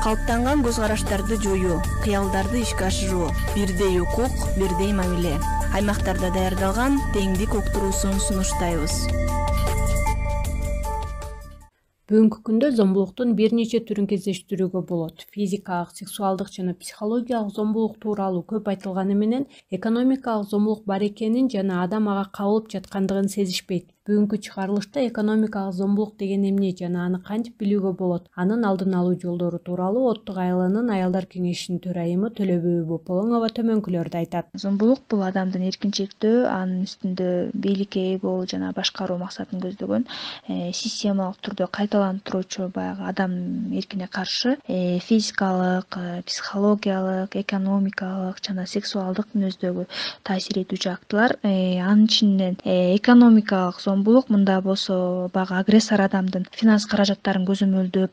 Калыптанган көз караштарды жоюу, кыялдарды ишке ашыруу, бирдей укук, бирдей мамиле. Аймактарда даярдалган теңдик уктуруусун сунуштайбыз. Бүгүнкү күндө зомбулуктун бир нече түрүн кездештирүүгө болот. Физикалык, сексуалдык жана психологиялык зомбулук тууралуу көп айтылганы менен экономикалык зомбулук бар экенин жана адам ага кабылып жаткандыгын сезишпейт. Бүгүнкү чыгарылышта экономикалык зомбулук деген эмне жана аны кантип билүүгө болот, анын алдын алуу жолдору тууралуу Оттук айылынын аялдар кеңешинин төрайымы Төлөбүй Бополоңова төмөнкүлөрдү айтат. Зомбулук бул адамдын эркинчиликтөө, анын үстүндө бийликке ээ болуу жана башкаруу максатын көздөгөн системалык түрдө кайталанып туручу баягы адам эркине каршы физикалык, психологиялык, экономикалык жана сексуалдык мүнөздөгү таасир этүүчү актылар. Анын ичинен экономикалык зомбулук мында болсо баягы агрессор адамдын финанс каражаттарын көзөмөлдөп,